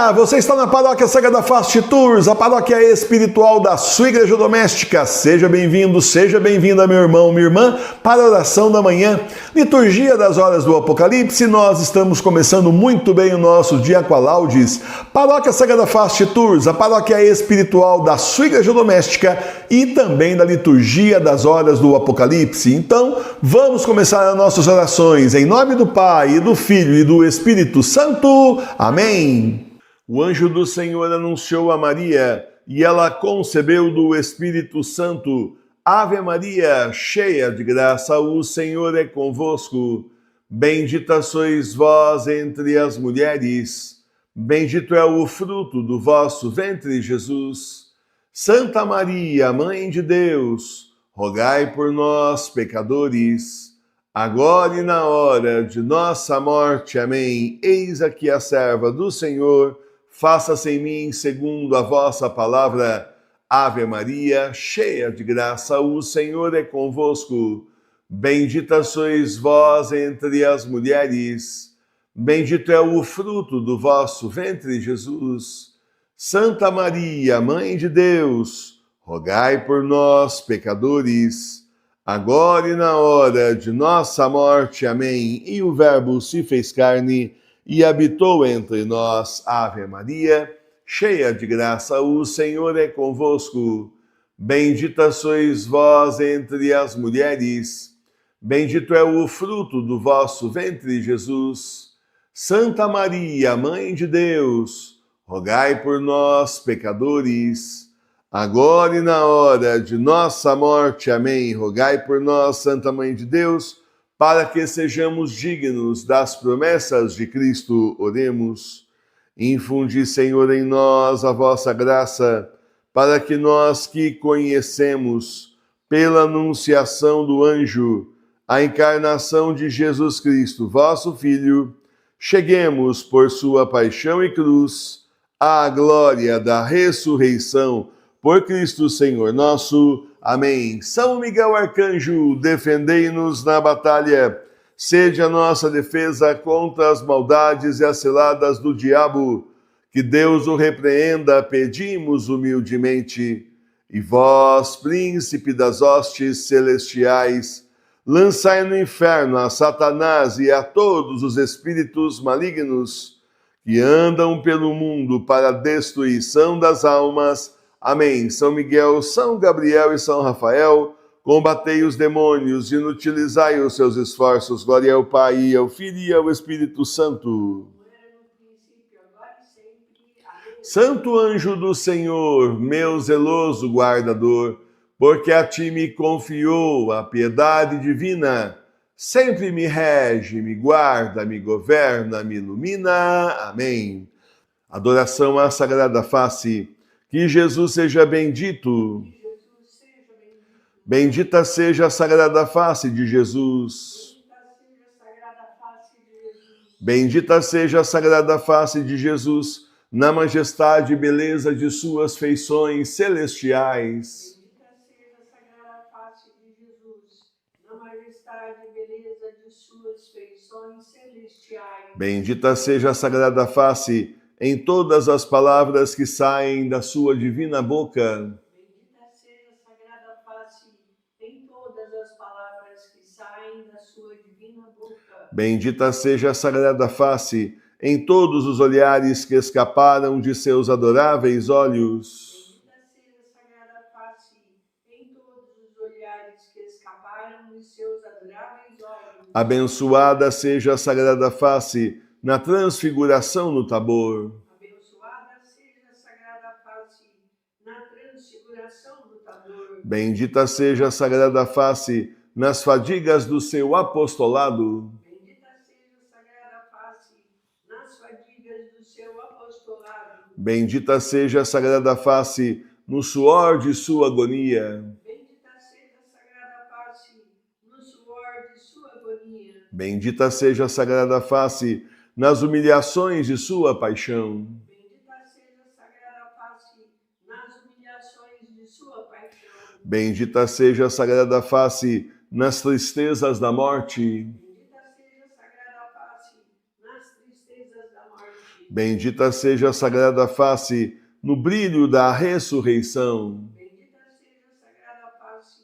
Olá, você está na Paróquia Sagrada Fast Tours, a paróquia espiritual da sua igreja doméstica. Seja bem-vindo, seja bem-vinda, meu irmão, minha irmã, para a oração da manhã. Liturgia das horas do Apocalipse, nós estamos começando muito bem o nosso dia com a Laudes. Paróquia Sagrada Fast Tours, a paróquia espiritual da sua igreja doméstica e também da liturgia das horas do Apocalipse. Então, vamos começar as nossas orações em nome do Pai, e do Filho e do Espírito Santo. Amém. O anjo do Senhor anunciou a Maria, e ela concebeu do Espírito Santo. Ave Maria, cheia de graça, o Senhor é convosco. Bendita sois vós entre as mulheres. Bendito é o fruto do vosso ventre, Jesus. Santa Maria, Mãe de Deus, rogai por nós, pecadores, agora e na hora de nossa morte. Amém. Eis aqui a serva do Senhor. Faça-se em mim segundo a vossa palavra. Ave Maria, cheia de graça, o Senhor é convosco. Bendita sois vós entre as mulheres. Bendito é o fruto do vosso ventre, Jesus. Santa Maria, Mãe de Deus, rogai por nós, pecadores, agora e na hora de nossa morte. Amém. E o Verbo se fez carne e habitou entre nós. Ave Maria, cheia de graça, o Senhor é convosco. Bendita sois vós entre as mulheres. Bendito é o fruto do vosso ventre, Jesus. Santa Maria, Mãe de Deus, rogai por nós, pecadores, agora e na hora de nossa morte. Amém. Rogai por nós, Santa Mãe de Deus, para que sejamos dignos das promessas de Cristo. Oremos. Infundi, Senhor, em nós a vossa graça, para que nós que conhecemos, pela anunciação do anjo, a encarnação de Jesus Cristo, vosso Filho, cheguemos por sua paixão e cruz à glória da ressurreição, por Cristo Senhor nosso. Amém. São Miguel Arcanjo, defendei-nos na batalha. Sede a nossa defesa contra as maldades e as ciladas do diabo. Que Deus o repreenda, pedimos humildemente. E vós, príncipe das hostes celestiais, lançai no inferno a Satanás e a todos os espíritos malignos que andam pelo mundo para a destruição das almas. Amém. São Miguel, São Gabriel e São Rafael, combatei os demônios e inutilizai os seus esforços. Glória ao Pai, e ao Filho e ao Espírito Santo. Santo anjo do Senhor, meu zeloso guardador, porque a ti me confiou a piedade divina, sempre me rege, me guarda, me governa, me ilumina. Amém. Adoração à Sagrada Face. Que Jesus seja bendito. Bendita seja a Sagrada Face de Jesus. Bendita seja a Sagrada Face de Jesus, na majestade e beleza de suas feições celestiais. Bendita seja a Sagrada Face em todas as palavras que saem da sua divina boca. Bendita seja a Sagrada Face em todas as palavras que saem da sua divina boca. Bendita seja a Sagrada Face em todos os olhares que escaparam de seus adoráveis olhos. Bendita seja a Sagrada Face em todos os olhares que escaparam de seus adoráveis olhos. Abençoada seja a Sagrada Face na transfiguração no Tabor. Abençoada seja a Sagrada Face na transfiguração do Tabor. Bendita seja a Sagrada Face nas fadigas do seu apostolado. Bendita seja a Sagrada Face nas fadigas do seu apostolado. Bendita seja a Sagrada Face no suor de sua agonia. Bendita seja a Sagrada Face no suor de sua agonia. Bendita seja a Sagrada Face nas humilhações de sua paixão. Bendita seja a Sagrada Face nas humilhações de sua paixão. Bendita seja a Sagrada Face nas tristezas da morte. Bendita seja a Sagrada Face nas tristezas da morte. Bendita seja a Sagrada Face no brilho da ressurreição. Bendita seja a Sagrada Face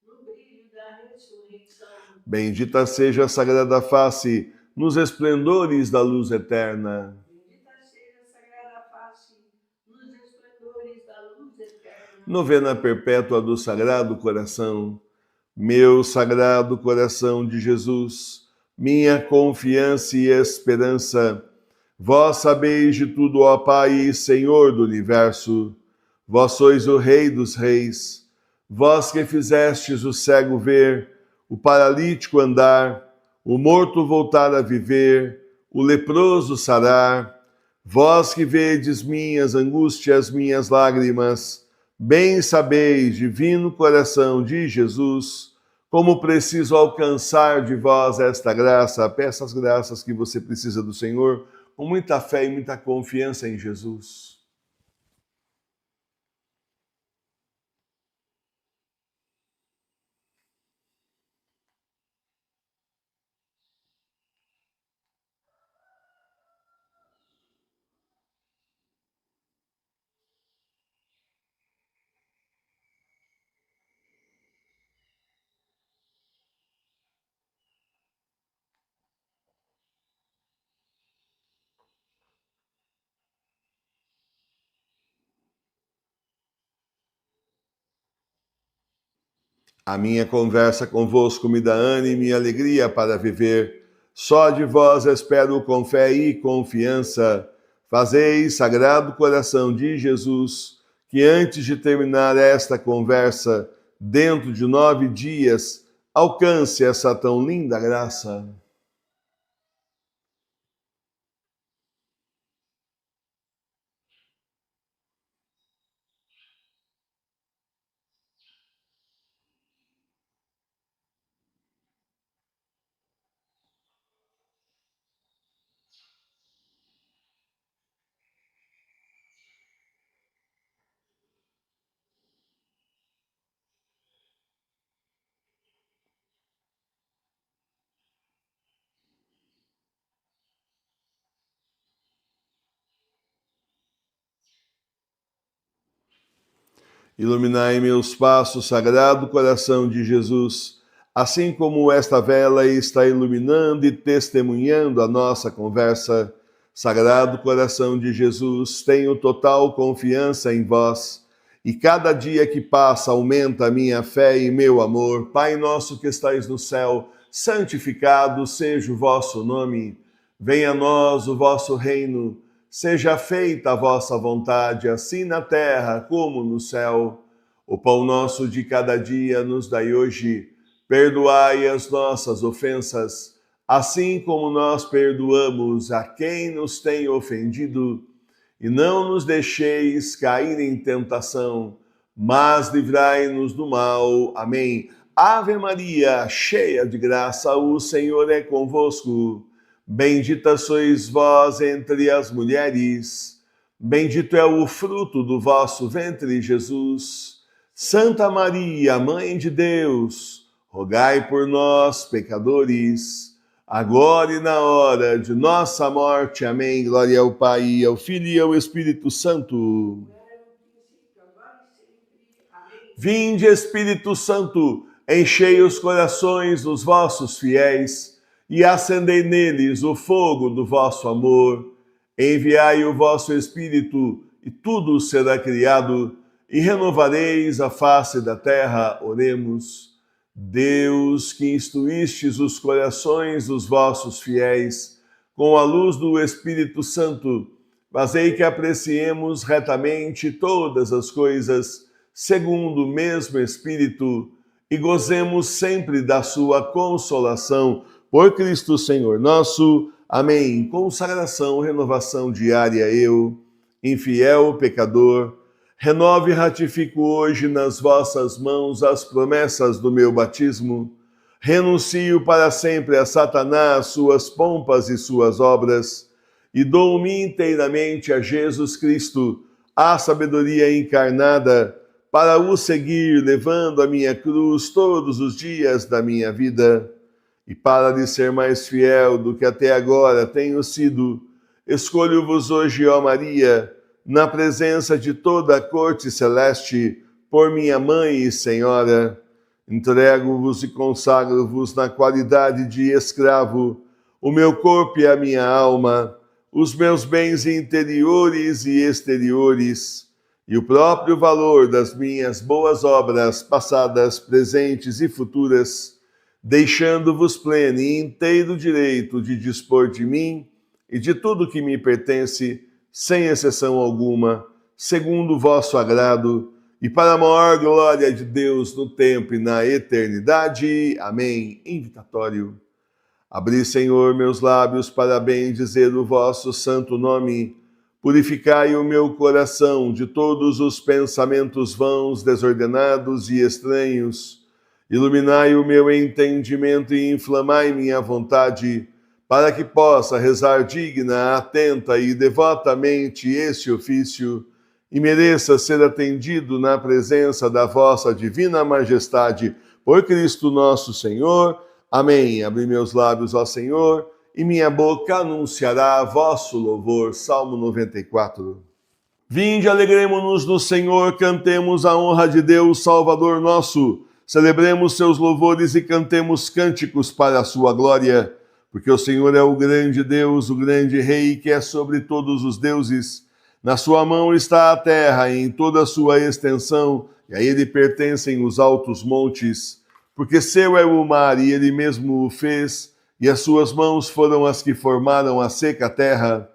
no brilho da ressurreição. Bendita seja a Sagrada Face nos esplendores da luz eterna. Bendita seja a Sagrada Face nos esplendores da luz eterna. Novena perpétua do Sagrado Coração. Meu Sagrado Coração de Jesus, minha confiança e esperança, vós sabeis de tudo, ó Pai e Senhor do Universo. Vós sois o Rei dos Reis. Vós que fizestes o cego ver, o paralítico andar, o morto voltar a viver, o leproso sarar. Vós que vedes minhas angústias, minhas lágrimas, bem sabeis, divino coração de Jesus, como preciso alcançar de vós esta graça. Peça as graças que você precisa do Senhor, com muita fé e muita confiança em Jesus. A minha conversa convosco me dá ânimo e alegria para viver. Só de vós espero com fé e confiança. Fazei, Sagrado Coração de Jesus, que antes de terminar esta conversa, dentro de 9 dias, alcance essa tão linda graça. Iluminai meus passos, Sagrado Coração de Jesus, assim como esta vela está iluminando e testemunhando a nossa conversa. Sagrado Coração de Jesus, tenho total confiança em vós, e cada dia que passa aumenta a minha fé e meu amor. Pai nosso que estais no céu, santificado seja o vosso nome. Venha a nós o vosso reino. Seja feita a vossa vontade, assim na terra como no céu. O pão nosso de cada dia nos dai hoje. Perdoai as nossas ofensas, assim como nós perdoamos a quem nos tem ofendido. E não nos deixeis cair em tentação, mas livrai-nos do mal. Amém. Ave Maria, cheia de graça, o Senhor é convosco. Bendita sois vós entre as mulheres, bendito é o fruto do vosso ventre, Jesus. Santa Maria, Mãe de Deus, rogai por nós, pecadores, agora e na hora de nossa morte. Amém. Glória ao Pai, ao Filho e ao Espírito Santo. Vinde, Espírito Santo, enchei os corações dos vossos fiéis e acendei neles o fogo do vosso amor. Enviai o vosso Espírito, e tudo será criado, e renovareis a face da terra. Oremos. Deus, que instruístes os corações dos vossos fiéis, com a luz do Espírito Santo, fazei que apreciemos retamente todas as coisas, segundo o mesmo Espírito, e gozemos sempre da sua consolação. Por Cristo Senhor nosso. Amém. Consagração, renovação diária, eu, infiel pecador, renovo e ratifico hoje nas vossas mãos as promessas do meu batismo. Renuncio para sempre a Satanás, suas pompas e suas obras, e dou-me inteiramente a Jesus Cristo, a sabedoria encarnada, para o seguir, levando a minha cruz todos os dias da minha vida. E para lhe ser mais fiel do que até agora tenho sido, escolho-vos hoje, ó Maria, na presença de toda a corte celeste, por minha mãe e senhora. Entrego-vos e consagro-vos na qualidade de escravo, o meu corpo e a minha alma, os meus bens interiores e exteriores, e o próprio valor das minhas boas obras, passadas, presentes e futuras, deixando-vos pleno e inteiro direito de dispor de mim e de tudo que me pertence, sem exceção alguma, segundo o vosso agrado, e para a maior glória de Deus no tempo e na eternidade. Amém. Invitatório. Abri, Senhor, meus lábios para bendizer o vosso santo nome. Purificai o meu coração de todos os pensamentos vãos, desordenados e estranhos. Iluminai o meu entendimento e inflamai minha vontade, para que possa rezar digna, atenta e devotamente este ofício, e mereça ser atendido na presença da vossa divina majestade, por Cristo nosso Senhor. Amém. Abri meus lábios, ó Senhor, e minha boca anunciará vosso louvor. Salmo 94. Vinde, alegremo-nos no Senhor, cantemos a honra de Deus, Salvador nosso. Celebremos seus louvores e cantemos cânticos para a sua glória, porque o Senhor é o grande Deus, o grande Rei, que é sobre todos os deuses. Na sua mão está a terra em toda a sua extensão, e a ele pertencem os altos montes. Porque seu é o mar, e ele mesmo o fez, e as suas mãos foram as que formaram a seca terra.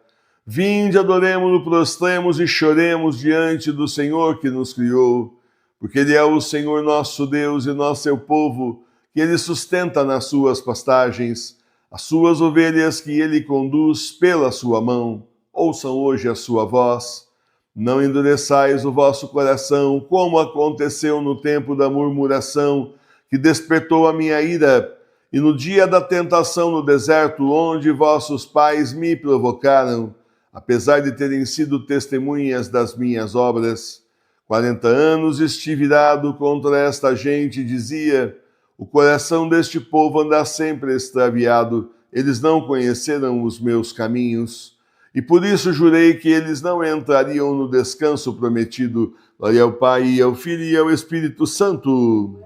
Vinde, adoremo-no, prostremos e choremos diante do Senhor que nos criou. Porque ele é o Senhor nosso Deus e nós seu povo, que ele sustenta nas suas pastagens, as suas ovelhas que ele conduz pela sua mão. Ouçam hoje a sua voz. Não endureçais o vosso coração, como aconteceu no tempo da murmuração, que despertou a minha ira, e no dia da tentação no deserto, onde vossos pais me provocaram, apesar de terem sido testemunhas das minhas obras. 40 anos estive irado contra esta gente, dizia: o coração deste povo anda sempre extraviado, eles não conheceram os meus caminhos. E por isso jurei que eles não entrariam no descanso prometido. Glória ao Pai, e ao Filho e ao Espírito Santo.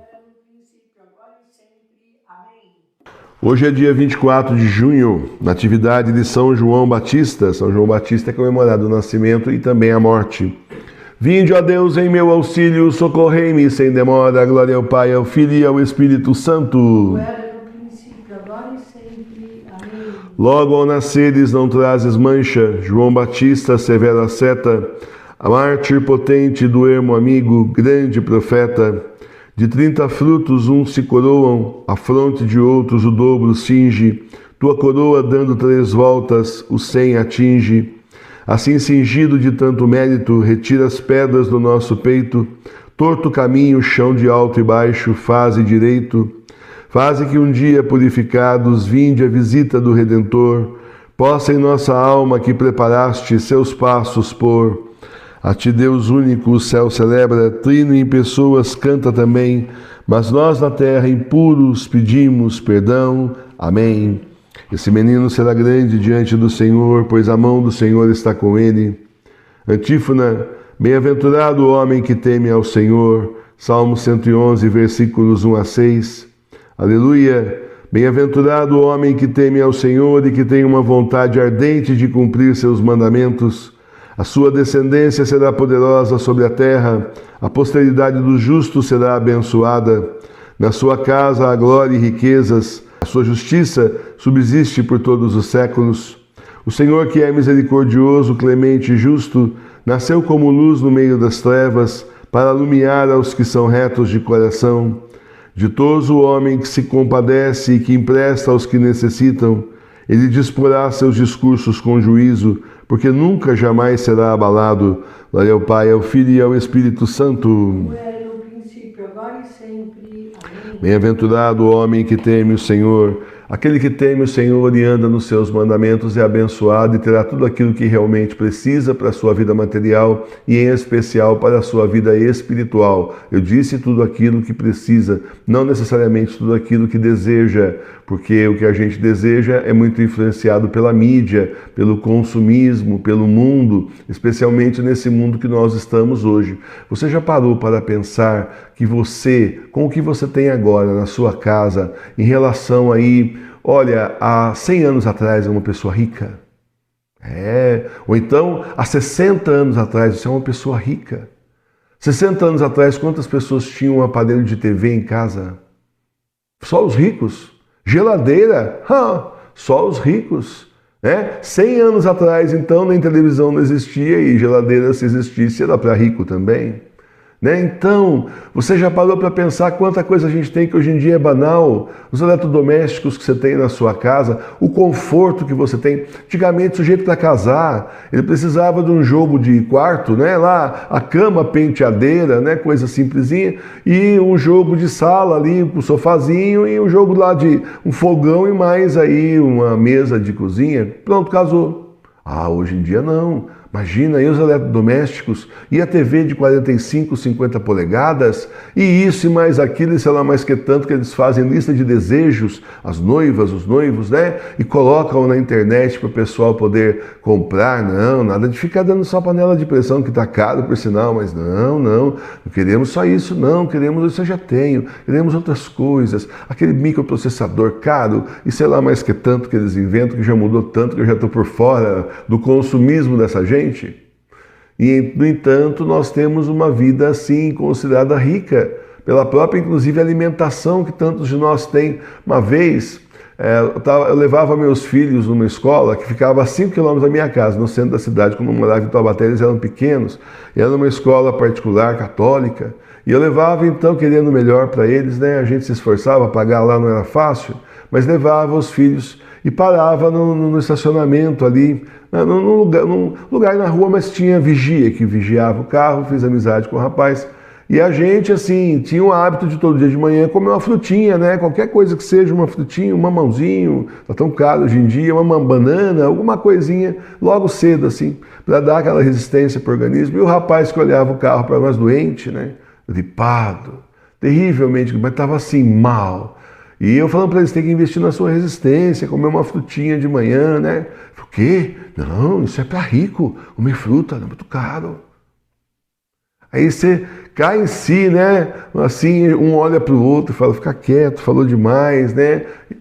Hoje é dia 24 de junho, natividade de São João Batista. São João Batista é comemorado o nascimento e também a morte. Vinde, ó Deus, em meu auxílio, socorrei-me sem demora. Glória ao Pai, ao Filho e ao Espírito Santo. Logo ao nasceres não trazes mancha, João Batista, severa seta, a mártir potente do ermo amigo, grande profeta. De 30 frutos uns se coroam, a fronte de outros o dobro cinge, tua coroa dando 3 voltas, o 100 atinge. Assim cingido de tanto mérito, retira as pedras do nosso peito, torto caminho, chão de alto e baixo, faze direito. Faze que um dia, purificados, vinde a visita do Redentor, possa em nossa alma que preparaste seus passos pôr. A ti, Deus único, o céu celebra, trino em pessoas canta também, mas nós na terra impuros pedimos perdão. Amém. Esse menino será grande diante do Senhor, pois a mão do Senhor está com ele. Antífona: bem-aventurado o homem que teme ao Senhor. Salmo 111, versículos 1 a 6. Aleluia! Bem-aventurado o homem que teme ao Senhor e que tem uma vontade ardente de cumprir seus mandamentos. A sua descendência será poderosa sobre a terra, a posteridade dos justos será abençoada. Na sua casa há glória e riquezas, a sua justiça subsiste por todos os séculos. O Senhor, que é misericordioso, clemente e justo, nasceu como luz no meio das trevas, para iluminar aos que são retos de coração. Ditoso o homem que se compadece e que empresta aos que necessitam. Ele disporá seus discursos com juízo, porque nunca jamais será abalado. Glória ao Pai, ao Filho e ao Espírito Santo. Era no princípio, agora e sempre. Amém. Bem-aventurado o homem que teme o Senhor. Aquele que teme o Senhor e anda nos seus mandamentos é abençoado e terá tudo aquilo que realmente precisa para a sua vida material e, em especial, para a sua vida espiritual. Eu disse tudo aquilo que precisa, não necessariamente tudo aquilo que deseja, porque o que a gente deseja é muito influenciado pela mídia, pelo consumismo, pelo mundo, especialmente nesse mundo que nós estamos hoje. Você já parou para pensar que você, com o que você tem agora na sua casa, em relação aí, olha, há 100 anos atrás é uma pessoa rica? Ou então, há 60 anos atrás você é uma pessoa rica. 60 anos atrás, quantas pessoas tinham um aparelho de TV em casa? Só os ricos. Geladeira? Só os ricos. 100 anos atrás, então, nem televisão não existia e geladeira, se existisse, era para rico também. Então, você já parou para pensar quanta coisa a gente tem que hoje em dia é banal? Os eletrodomésticos que você tem na sua casa, o conforto que você tem. Antigamente, o sujeito para casar, ele precisava de um jogo de quarto, lá a cama, penteadeira, coisa simplesinha, e um jogo de sala ali, com o sofazinho, e um jogo lá de um fogão e mais aí uma mesa de cozinha. Pronto, casou. Hoje em dia não. Imagina aí os eletrodomésticos e a TV de 45, 50 polegadas e isso e mais aquilo e sei lá mais que tanto que eles fazem lista de desejos, as noivas, os noivos, e colocam na internet para o pessoal poder comprar. Não, nada de ficar dando só panela de pressão que está caro por sinal, mas não queremos só isso, não, queremos isso eu já tenho, queremos outras coisas, aquele microprocessador caro e sei lá mais que tanto que eles inventam que já mudou tanto que eu já estou por fora do consumismo dessa gente. E, no entanto, nós temos uma vida assim considerada rica, pela própria, inclusive, alimentação que tantos de nós têm. Uma vez, eu levava meus filhos numa escola que ficava a 5 quilômetros da minha casa, no centro da cidade, quando eu morava em Taubaté, eles eram pequenos, e era uma escola particular, católica, e eu levava, então, querendo o melhor para eles, a gente se esforçava, pagar lá não era fácil, mas levava os filhos e parava no estacionamento ali, num lugar na rua, mas tinha vigia que vigiava o carro, fiz amizade com o rapaz. E a gente, assim, tinha o hábito de todo dia de manhã comer uma frutinha, qualquer coisa que seja, uma frutinha, um mamãozinho, tá tão caro hoje em dia, uma banana, alguma coisinha, logo cedo, assim, para dar aquela resistência para o organismo. E o rapaz que olhava o carro para nós doente, gripado, terrivelmente, mas estava assim, mal. E eu falando para eles, tem que investir na sua resistência, comer uma frutinha de manhã, O quê? Não, isso é para rico, comer fruta, é muito caro. Aí você cai em si, Assim, um olha para o outro e fala, fica quieto, falou demais,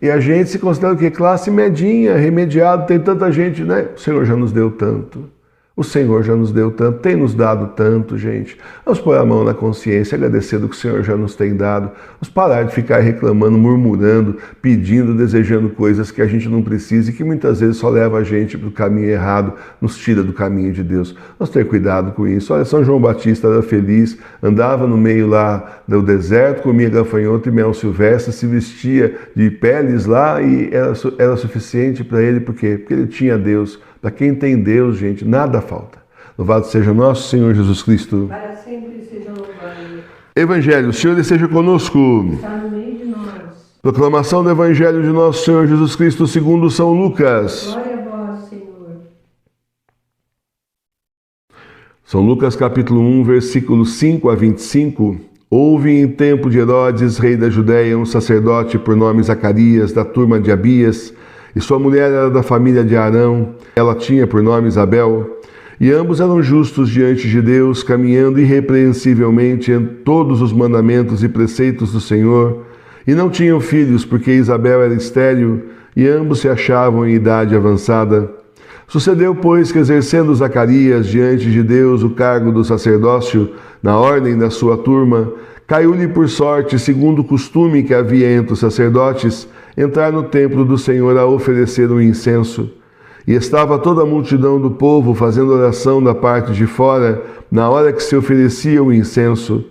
E a gente se considera o quê? Classe medinha, remediado, tem tanta gente, O Senhor já nos deu tanto. O Senhor já nos deu tanto, tem nos dado tanto, gente. Vamos pôr a mão na consciência, agradecer do que o Senhor já nos tem dado. Vamos parar de ficar reclamando, murmurando, pedindo, desejando coisas que a gente não precisa e que muitas vezes só leva a gente para o caminho errado, nos tira do caminho de Deus. Vamos ter cuidado com isso. Olha, São João Batista era feliz, andava no meio lá do deserto, comia gafanhoto e mel silvestre, se vestia de peles lá e era suficiente para ele, por quê? Porque ele tinha Deus. Para quem tem Deus, gente, nada falta. Louvado seja nosso Senhor Jesus Cristo. Para sempre seja louvado. Evangelho, o Senhor esteja conosco. Está no meio de nós. Proclamação do Evangelho de nosso Senhor Jesus Cristo segundo São Lucas. Glória a vós, Senhor. São Lucas capítulo 1, versículos 5 a 25. Houve em tempo de Herodes, rei da Judéia, um sacerdote por nome Zacarias, da turma de Abias, e sua mulher era da família de Arão, ela tinha por nome Isabel, e ambos eram justos diante de Deus, caminhando irrepreensivelmente em todos os mandamentos e preceitos do Senhor, e não tinham filhos, porque Isabel era estéril, e ambos se achavam em idade avançada. Sucedeu, pois, que exercendo Zacarias diante de Deus o cargo do sacerdócio, na ordem da sua turma, caiu-lhe por sorte, segundo o costume que havia entre os sacerdotes, entrar no templo do Senhor a oferecer um incenso. E estava toda a multidão do povo fazendo oração da parte de fora, na hora que se oferecia o incenso.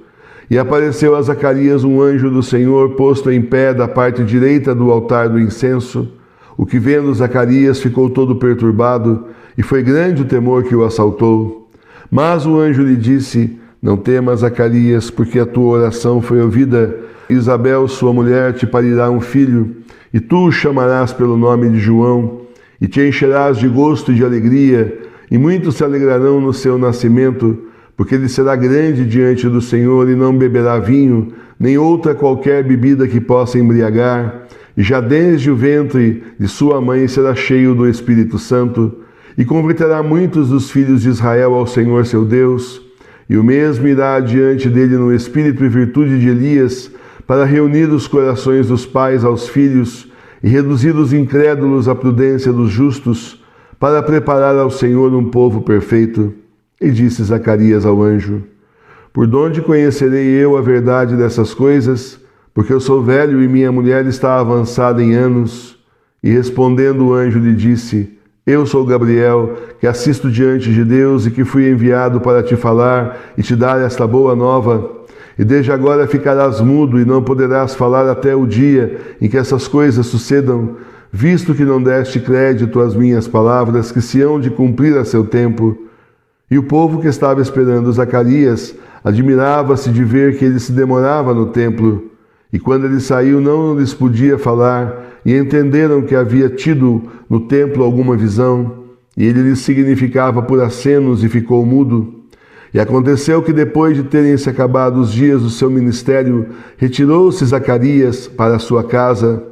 E apareceu a Zacarias um anjo do Senhor, posto em pé da parte direita do altar do incenso. O que vendo Zacarias ficou todo perturbado, e foi grande o temor que o assaltou. Mas o anjo lhe disse: não temas, Zacarias, porque a tua oração foi ouvida. Isabel, sua mulher, te parirá um filho, E tu o chamarás pelo nome de João, e te encherás de gosto e de alegria, e muitos se alegrarão no seu nascimento, porque ele será grande diante do Senhor e não beberá vinho, nem outra qualquer bebida que possa embriagar, e já desde o ventre de sua mãe será cheio do Espírito Santo, e converterá muitos dos filhos de Israel ao Senhor seu Deus, e o mesmo irá adiante dele no espírito e virtude de Elias, para reunir os corações dos pais aos filhos, e reduzir os incrédulos à prudência dos justos, para preparar ao Senhor um povo perfeito. E disse Zacarias ao anjo: Por donde conhecerei eu a verdade dessas coisas? Porque eu sou velho e minha mulher está avançada em anos. E respondendo o anjo lhe disse: Eu sou Gabriel, que assisto diante de Deus e que fui enviado para te falar e te dar esta boa nova. E desde agora ficarás mudo e não poderás falar até o dia em que essas coisas sucedam, visto que não deste crédito às minhas palavras, que se hão de cumprir a seu tempo. E o povo que estava esperando Zacarias admirava-se de ver que ele se demorava no templo. E quando ele saiu, não lhes podia falar, e entenderam que havia tido no templo alguma visão. E ele lhes significava por acenos e ficou mudo. E aconteceu que depois de terem se acabado os dias do seu ministério, retirou-se Zacarias para a sua casa.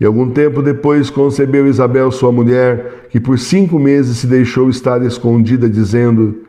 E algum tempo depois concebeu Isabel, sua mulher, que por 5 meses se deixou estar escondida, dizendo: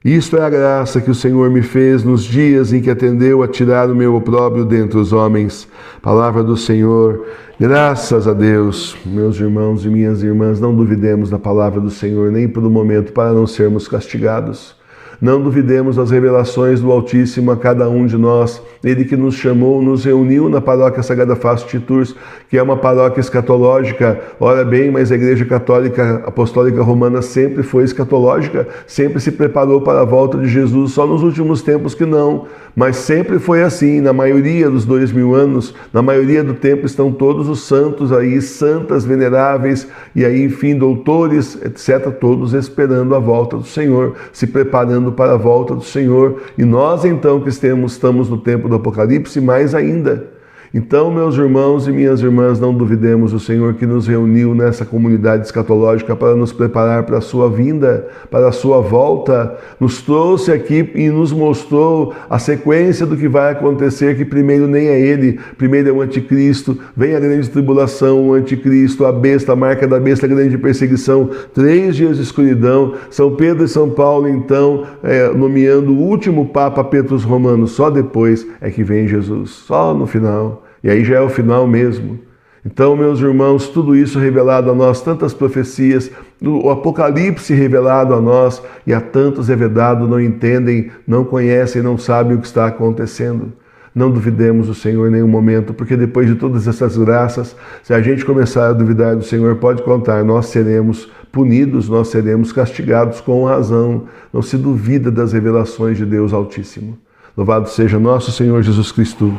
Isto é a graça que o Senhor me fez nos dias em que atendeu a tirar o meu opróbrio dentre os homens. Palavra do Senhor. Graças a Deus. Meus irmãos e minhas irmãs, não duvidemos da palavra do Senhor nem por um momento, para não sermos castigados. Não duvidemos das revelações do Altíssimo a cada um de nós. Ele que nos chamou, nos reuniu na Paróquia Sagrada Face de Tours, que é uma paróquia escatológica. Ora bem, mas a Igreja Católica Apostólica Romana sempre foi escatológica, sempre se preparou para a volta de Jesus, só nos últimos tempos que não. Mas sempre foi assim, na maioria dos 2000 anos, na maioria do tempo estão todos os santos aí, santas, veneráveis, e aí, enfim, doutores, etc., todos esperando a volta do Senhor, se preparando para a volta do Senhor. E nós, então, que estamos no tempo do Apocalipse, mais ainda. Então, meus irmãos e minhas irmãs, não duvidemos do Senhor que nos reuniu nessa comunidade escatológica para nos preparar para a sua vinda, para a sua volta. Nos trouxe aqui e nos mostrou a sequência do que vai acontecer, que primeiro nem é ele, primeiro é o anticristo, vem a grande tribulação, o anticristo, a besta, a marca da besta, a grande perseguição, 3 dias de escuridão, São Pedro e São Paulo, então, nomeando o último Papa Petrus Romano, só depois é que vem Jesus, só no final. E aí já é o final mesmo. Então, meus irmãos, tudo isso revelado a nós, tantas profecias, o Apocalipse revelado a nós, e a tantos é vedado, não entendem, não conhecem, não sabem o que está acontecendo. Não duvidemos do Senhor em nenhum momento, porque depois de todas essas graças, se a gente começar a duvidar do Senhor, pode contar, nós seremos punidos, nós seremos castigados com razão. Não se duvida das revelações de Deus Altíssimo. Louvado seja nosso Senhor Jesus Cristo.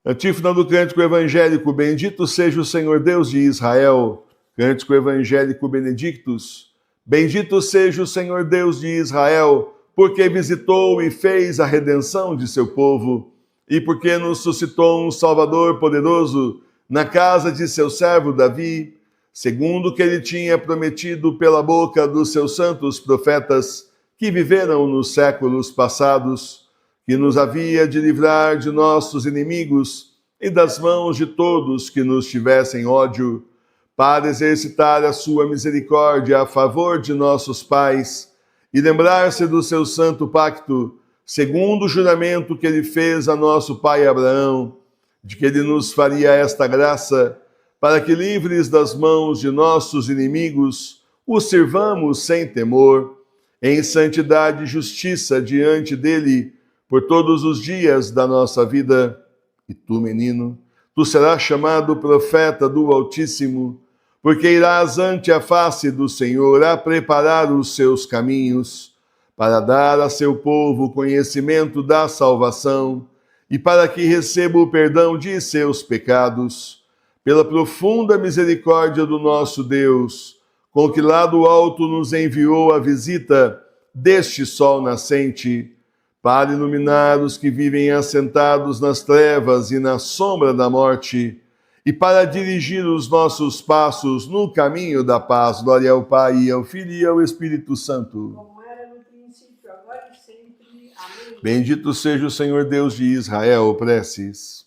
Antífona do Cântico Evangélico: Bendito seja o Senhor Deus de Israel. Cântico Evangélico Benedictus: Bendito seja o Senhor Deus de Israel, porque visitou e fez a redenção de seu povo, e porque nos suscitou um Salvador poderoso na casa de seu servo Davi, segundo o que ele tinha prometido pela boca dos seus santos profetas, que viveram nos séculos passados, que nos havia de livrar de nossos inimigos e das mãos de todos que nos tivessem ódio, para exercitar a sua misericórdia a favor de nossos pais e lembrar-se do seu santo pacto, segundo o juramento que ele fez a nosso pai Abraão, de que ele nos faria esta graça, para que, livres das mãos de nossos inimigos, o sirvamos sem temor, em santidade e justiça diante dele, por todos os dias da nossa vida. E tu, menino, tu serás chamado profeta do Altíssimo, porque irás ante a face do Senhor a preparar os seus caminhos, para dar a seu povo o conhecimento da salvação, e para que receba o perdão de seus pecados, pela profunda misericórdia do nosso Deus, com que lá do alto nos enviou a visita deste sol nascente, para iluminar os que vivem assentados nas trevas e na sombra da morte, e para dirigir os nossos passos no caminho da paz. Glória ao Pai, e ao Filho e ao Espírito Santo. Como era no princípio, agora e sempre. Amém. Bendito seja o Senhor Deus de Israel. Preces.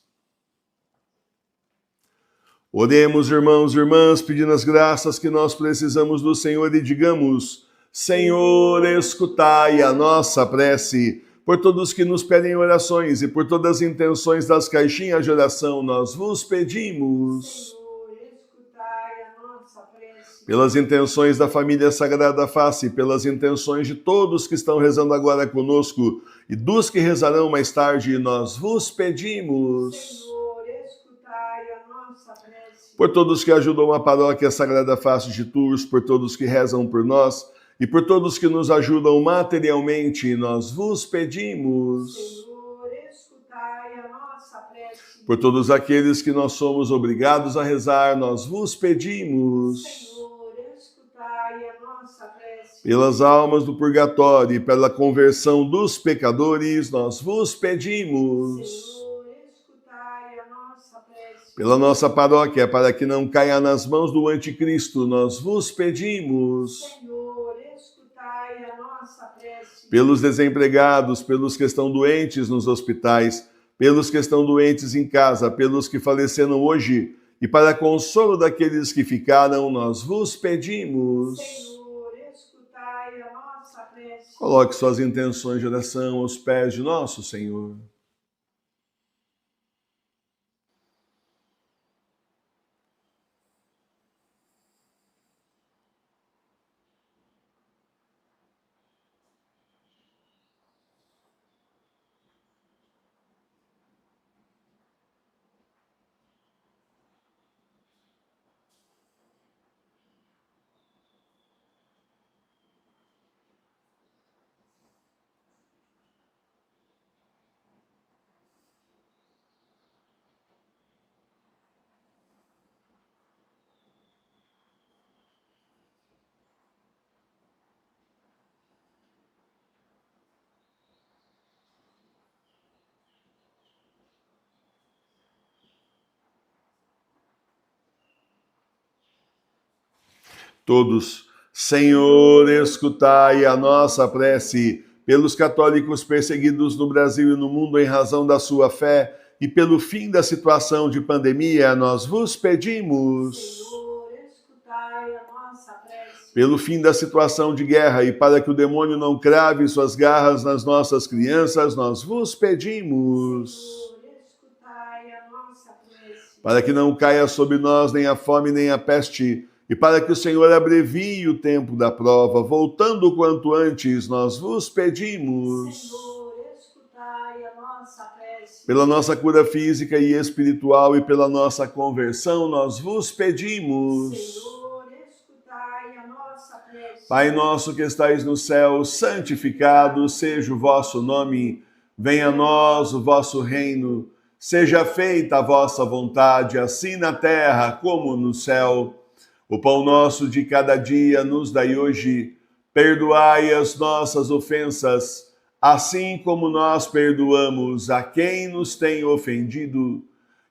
Oremos, irmãos e irmãs, pedindo as graças que nós precisamos do Senhor e digamos: Senhor, escutai a nossa prece. Por todos que nos pedem orações e por todas as intenções das caixinhas de oração, nós vos pedimos. Senhor, escutai a nossa prece. Pelas intenções da família Sagrada Face, pelas intenções de todos que estão rezando agora conosco e dos que rezarão mais tarde, nós vos pedimos. Senhor, escutai a nossa prece. Por todos que ajudam a paróquia Sagrada Face de Tours, por todos que rezam por nós e por todos que nos ajudam materialmente, nós vos pedimos. Senhor, escutai a nossa prece. Por todos aqueles que nós somos obrigados a rezar, nós vos pedimos. Senhor, escutai a nossa prece. Pelas almas do purgatório e pela conversão dos pecadores, nós vos pedimos. Senhor, escutai a nossa prece. Pela nossa paróquia, para que não caia nas mãos do anticristo, nós vos pedimos. Senhor, escutai a nossa prece. Pelos desempregados, pelos que estão doentes nos hospitais, pelos que estão doentes em casa, pelos que faleceram hoje, e para consolo daqueles que ficaram, nós vos pedimos. Senhor, escutai a nossa prece. Coloque suas intenções de oração aos pés de nosso Senhor. Todos, Senhor, escutai a nossa prece pelos católicos perseguidos no Brasil e no mundo em razão da sua fé e pelo fim da situação de pandemia, nós vos pedimos. Senhor, escutai a nossa prece. Pelo fim da situação de guerra e para que o demônio não crave suas garras nas nossas crianças, nós vos pedimos. Senhor, escutai a nossa prece. Para que não caia sobre nós nem a fome nem a peste, e para que o Senhor abrevie o tempo da prova, voltando o quanto antes, nós vos pedimos. Senhor, escutai a nossa prece. Pela nossa cura física e espiritual e pela nossa conversão, nós vos pedimos. Senhor, escutai a nossa prece. Pai nosso que estais no céu, santificado seja o vosso nome. Venha a nós o vosso reino. Seja feita a vossa vontade, assim na terra como no céu. O pão nosso de cada dia nos dai hoje. Perdoai as nossas ofensas, assim como nós perdoamos a quem nos tem ofendido.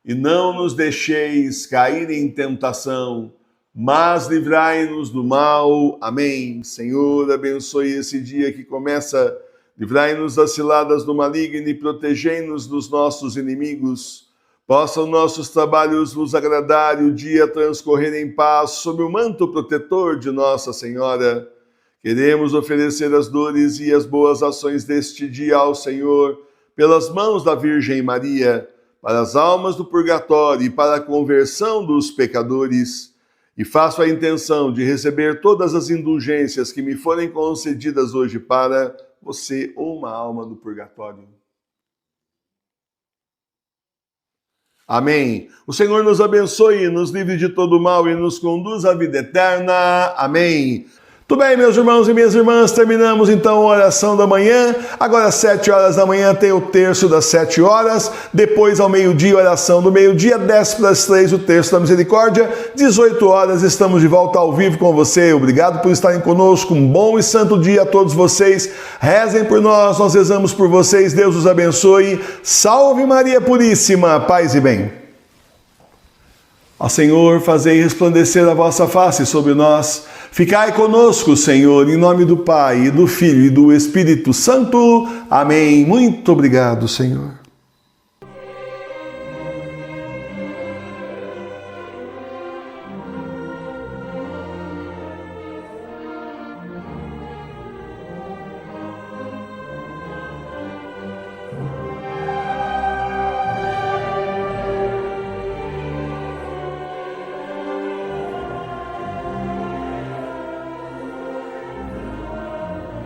E não nos deixeis cair em tentação, mas livrai-nos do mal. Amém. Senhor, abençoe esse dia que começa. Livrai-nos das ciladas do maligno e protegei-nos dos nossos inimigos. Possam nossos trabalhos vos agradar e o dia transcorrer em paz sob o manto protetor de Nossa Senhora. Queremos oferecer as dores e as boas ações deste dia ao Senhor, pelas mãos da Virgem Maria, para as almas do purgatório e para a conversão dos pecadores. E faço a intenção de receber todas as indulgências que me forem concedidas hoje para você, uma alma do purgatório. Amém. O Senhor nos abençoe, nos livre de todo mal e nos conduz à vida eterna. Amém. Tudo bem, meus irmãos e minhas irmãs, terminamos então a oração da manhã. Agora às 7 horas da manhã tem o terço das 7 horas, depois ao meio-dia, oração do meio-dia, 10 para as 3, o terço da misericórdia, 18 horas estamos de volta ao vivo com você. Obrigado por estarem conosco, um bom e santo dia a todos vocês. Rezem por nós, nós rezamos por vocês, Deus os abençoe. Salve Maria Puríssima, paz e bem. Ó Senhor, fazei resplandecer a vossa face sobre nós. Ficai conosco, Senhor, em nome do Pai, e do Filho e do Espírito Santo. Amém. Muito obrigado, Senhor.